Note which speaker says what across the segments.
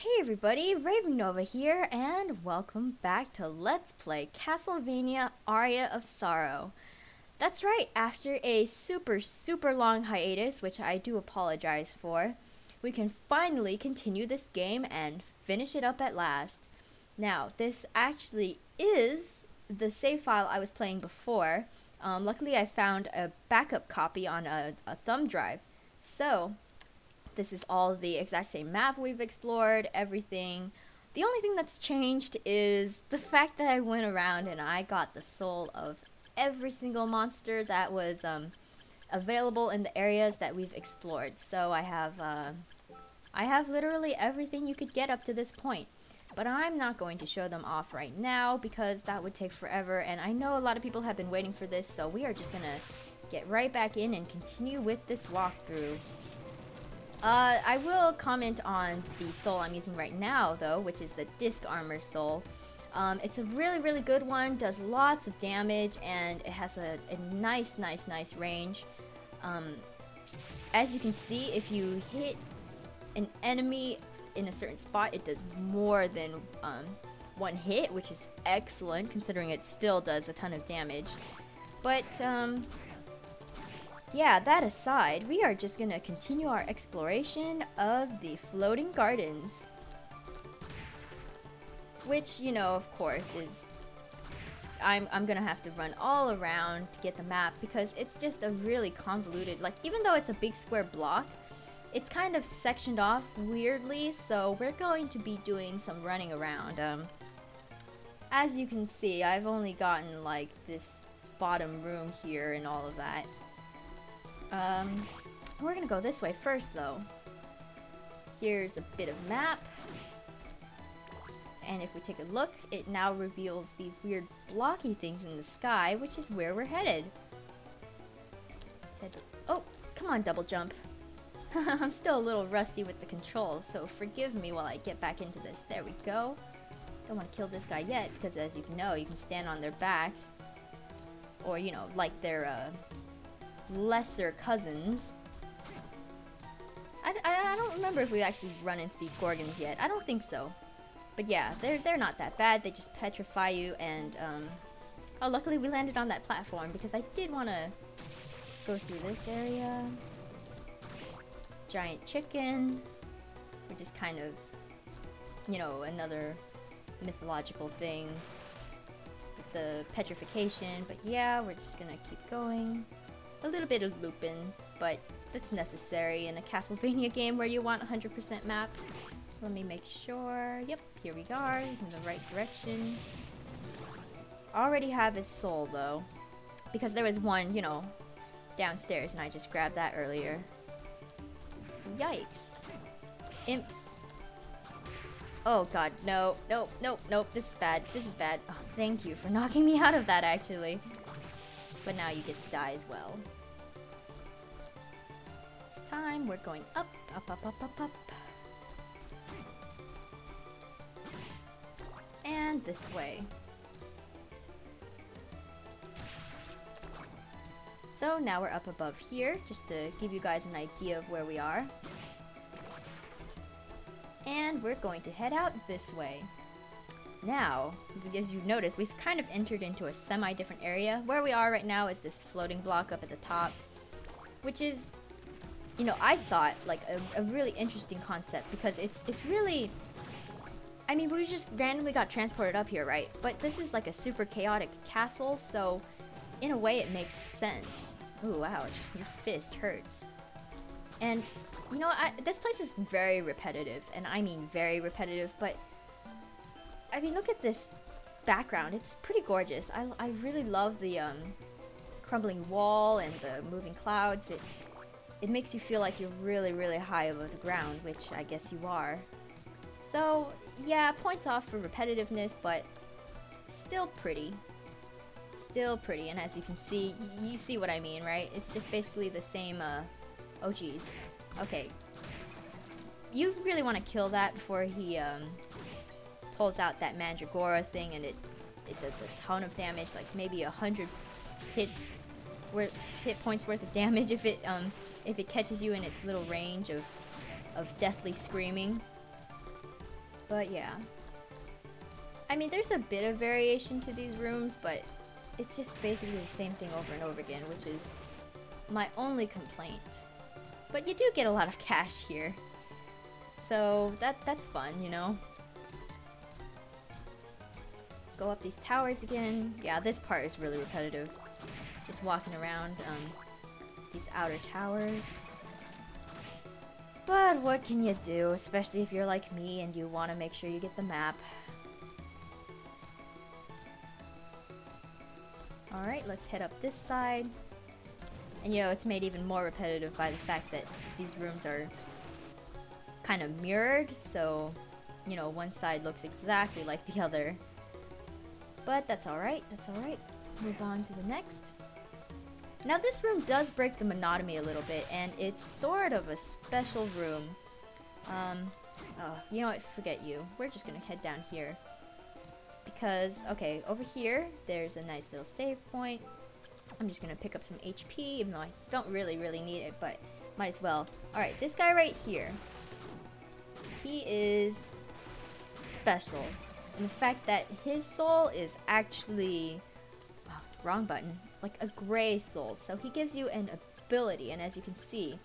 Speaker 1: Hey everybody, Raven Nova here, and welcome back to Let's Play Castlevania Aria of Sorrow. That's right, after a super long hiatus, which I do apologize for, we can finally continue this game and finish it up at last. Now, this actually is the save file I was playing before. Luckily I found a backup copy on a thumb drive, so this is all the exact same map we've explored, everything. The only thing that's changed is the fact that I went around and I got the soul of every single monster that was available in the areas that we've explored. So I have literally everything you could get up to this point. But I'm not going to show them off right now because that would take forever, and I know a lot of people have been waiting for this, so we are just gonna get right back in and continue with this walkthrough. I will comment on the soul I'm using right now, though, which is the Disc Armor soul. It's a really good one, does lots of damage, and it has a nice range. As you can see, if you hit an enemy in a certain spot, it does more than one hit, which is excellent, considering it still does a ton of damage. But, yeah, that aside, we are just gonna continue our exploration of the floating gardens. Which, you know, of course, is... I'm gonna have to run all around to get the map because it's just a really convoluted... Like, even though it's a big square block, it's kind of sectioned off weirdly, so we're going to be doing some running around. As you can see, I've only gotten, like, this bottom room here and all of that. We're gonna go this way first, though. Here's a bit of map. And if we take a look, it now reveals these weird blocky things in the sky, which is where we're headed. Oh, come on, double jump. I'm still a little rusty with the controls, so forgive me while I get back into this. There we go. Don't want to kill this guy yet, because as you know, you can stand on their backs. Or, you know, like their, lesser cousins. I don't remember if we've actually run into these Gorgons yet. I don't think so. But yeah, they're not that bad. They just petrify you, and oh, luckily we landed on that platform because I did want to go through this area. Giant chicken, which is kind of, you know, another mythological thing with the petrification. But yeah, we're just gonna keep going. A little bit of looping, but that's necessary in a Castlevania game where you want 100% map. Let me make sure. Yep, here we are, in the right direction. Already have his soul, though, because there was one, you know, downstairs, and I just grabbed that earlier. Yikes. Imps. Oh god, no, nope, this is bad, this is bad. Oh, thank you for knocking me out of that, actually. But now you get to die as well. This time we're going up. And this way. So now we're up above here, just to give you guys an idea of where we are. And we're going to head out this way. Now, as you've noticed, we've kind of entered into a semi-different area. Where we are right now is this floating block up at the top, which is, you know, I thought, like, a really interesting concept, because it's really... I mean, we just randomly got transported up here, right? But this is like a super chaotic castle, so in a way it makes sense. Ooh, ouch. Your fist hurts. And, you know, this place is very repetitive, and I mean very repetitive, but... I mean, look at this background. It's pretty gorgeous. I really love the crumbling wall and the moving clouds. It makes you feel like you're really high above the ground, which I guess you are. So, yeah, points off for repetitiveness, but still pretty. Still pretty, and as you can see, you see what I mean, right? It's just basically the same, oh geez. Okay. You really want to kill that before he, pulls out that Mandragora thing, and it does a ton of damage, like maybe 100 hit points worth of damage if it catches you in its little range of deathly screaming. But yeah. I mean, there's a bit of variation to these rooms, but it's just basically the same thing over and over again, which is my only complaint. But you do get a lot of cash here. So that's fun, you know? Go up these towers again. Yeah, this part is really repetitive. Just walking around these outer towers. But what can you do, especially if you're like me and you want to make sure you get the map. Alright, let's head up this side. And you know, it's made even more repetitive by the fact that these rooms are kind of mirrored, so, you know, one side looks exactly like the other. But that's alright, that's alright. Move on to the next. Now this room does break the monotony a little bit, and it's sort of a special room. Oh, you know what, forget you. We're just gonna head down here. Because, okay, over here, there's a nice little save point. I'm just gonna pick up some HP, even though I don't really need it, but might as well. Alright, this guy right here. He is special. And the fact that his soul is actually... Oh, wrong button. Like a gray soul. So he gives you an ability, and as you can see,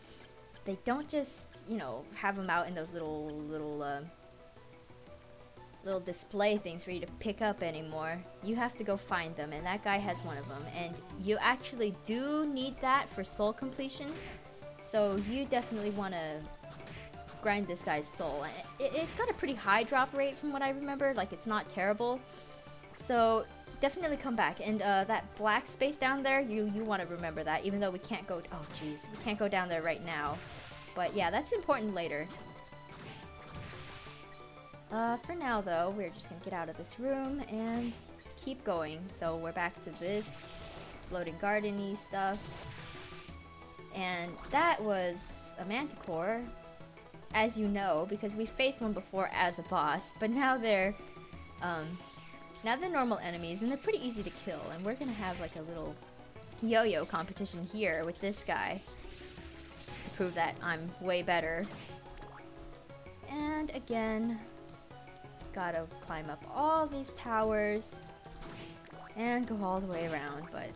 Speaker 1: they don't just, you know, have them out in those little display things for you to pick up anymore. You have to go find them, and that guy has one of them, and you actually do need that for soul completion, so you definitely want to grind this guy's soul. It's got a pretty high drop rate from what I remember, like it's not terrible, so definitely come back. And that black space down there, you want to remember that, even though we can't go, oh jeez, we can't go down there right now, but yeah, that's important later. For now though, we're just gonna get out of this room and keep going. So we're back to this floating garden-y stuff. And that was a manticore, as you know, because we faced one before as a boss, but now they're normal enemies, and they're pretty easy to kill. And we're gonna have like a little yo-yo competition here with this guy to prove that I'm way better. And again, gotta climb up all these towers and go all the way around, but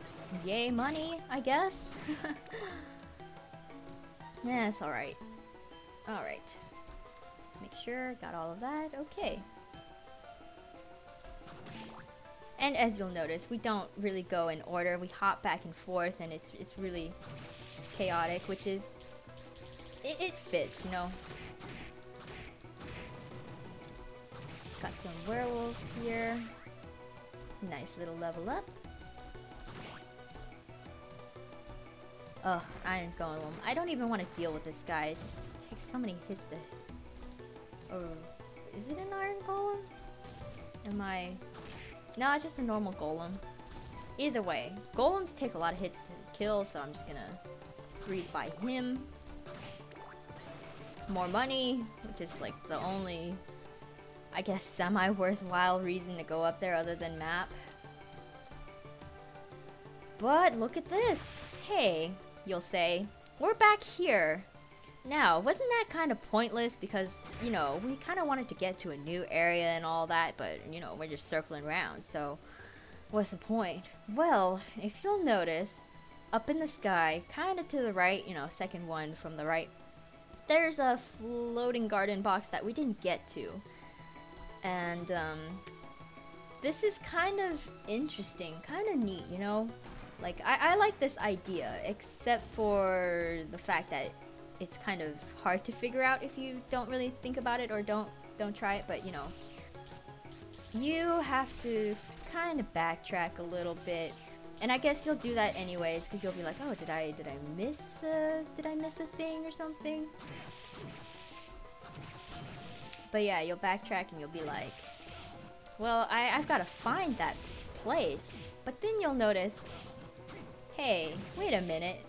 Speaker 1: yay money, I guess. Yeah, it's alright. Alright. Make sure, got all of that. Okay. And as you'll notice, we don't really go in order. We hop back and forth, and it's really chaotic, which is... It fits, you know? Got some werewolves here. Nice little level up. Ugh, Iron Golem. I don't even want to deal with this guy. It just takes so many hits to... Oh, is it an Iron Golem? Am I... No, it's just a normal golem. Either way, golems take a lot of hits to kill, so I'm just gonna breeze by him. More money, which is like the only, I guess, semi-worthwhile reason to go up there other than map. But look at this! Hey, you'll say, we're back here. Now, wasn't that kind of pointless because, you know, we kind of wanted to get to a new area and all that, but, you know, we're just circling around, so what's the point? Well, if you'll notice, up in the sky, kind of to the right, you know, second one from the right, there's a floating garden box that we didn't get to. And, this is kind of interesting, kind of neat, you know? Like, I like this idea, except for the fact that it's kind of hard to figure out if you don't really think about it or don't try it, but you know, you have to kind of backtrack a little bit, and I guess you'll do that anyways because you'll be like, oh, did I miss a thing or something? But yeah, you'll backtrack and you'll be like, well, I've got to find that place, but then you'll notice, hey, wait a minute.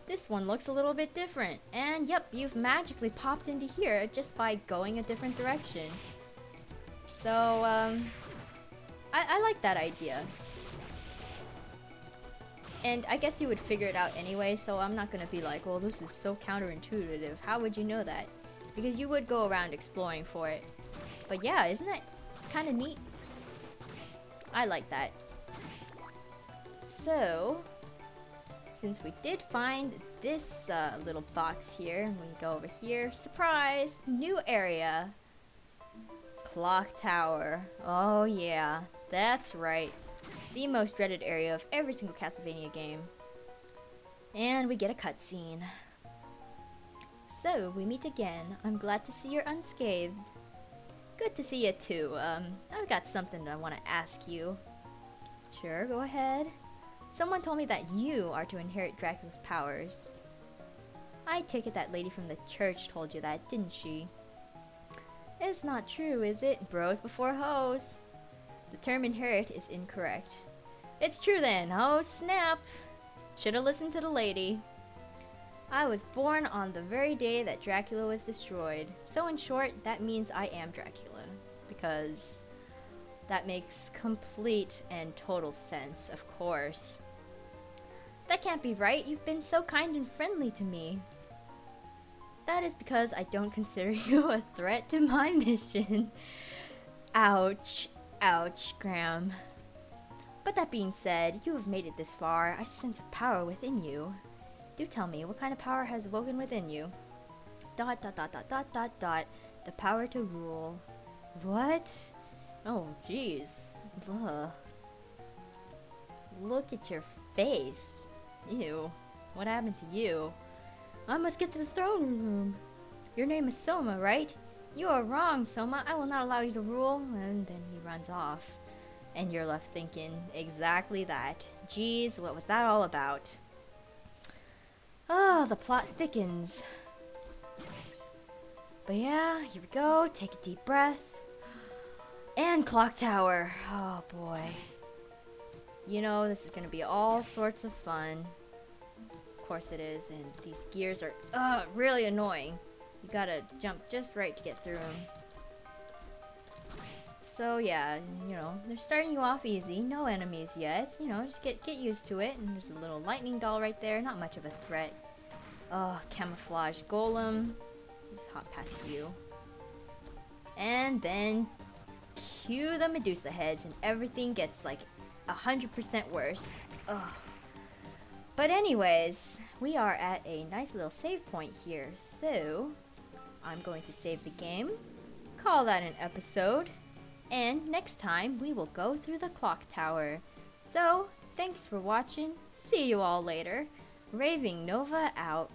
Speaker 1: This one looks a little bit different. And yep, you've magically popped into here just by going a different direction. So, I like that idea. And I guess you would figure it out anyway, so I'm not gonna be like, well, this is so counterintuitive. How would you know that? because you would go around exploring for it. But yeah, isn't that kind of neat? I like that. So, since we did find this little box here, we go over here. Surprise! New area. Clock Tower. Oh yeah, that's right. The most dreaded area of every single Castlevania game. And we get a cutscene. So, we meet again. I'm glad to see you're unscathed. Good to see you too. I've got something I want to ask you. Sure, go ahead. Someone told me that you are to inherit Dracula's powers. I take it that lady from the church told you that, didn't she? It's not true, is it? Bros before hoes. The term inherit is incorrect. It's true then. Oh snap. Should've listened to the lady. I was born on the very day that Dracula was destroyed. So in short, that means I am Dracula. Because that makes complete and total sense, of course. That can't be right. You've been so kind and friendly to me. That is because I don't consider you a threat to my mission. Ouch. Ouch, Graham. But that being said, you have made it this far. I sense a power within you. Do tell me, what kind of power has awoken within you? ... The power to rule. What? Oh, jeez. Ugh. Look at your face. Ew. What happened to you? I must get to the throne room. Your name is Soma, right? You are wrong, Soma. I will not allow you to rule. And then he runs off. And you're left thinking exactly that. Jeez, what was that all about? Oh, the plot thickens. But yeah, here we go. Take a deep breath. And Clock Tower. Oh boy. You know, this is gonna be all sorts of fun. Of course it is, and these gears are really annoying. You gotta jump just right to get through them. So yeah, you know, they're starting you off easy. No enemies yet. You know, just get used to it. And there's a little lightning doll right there. Not much of a threat. Oh, camouflage golem. Just hop past you. And then cue the Medusa heads, and everything gets like 100% worse. Ugh. But anyways, we are at a nice little save point here. So I'm going to save the game. Call that an episode. And next time, we will go through the clock tower. So, thanks for watching. See you all later. Raving Nova out.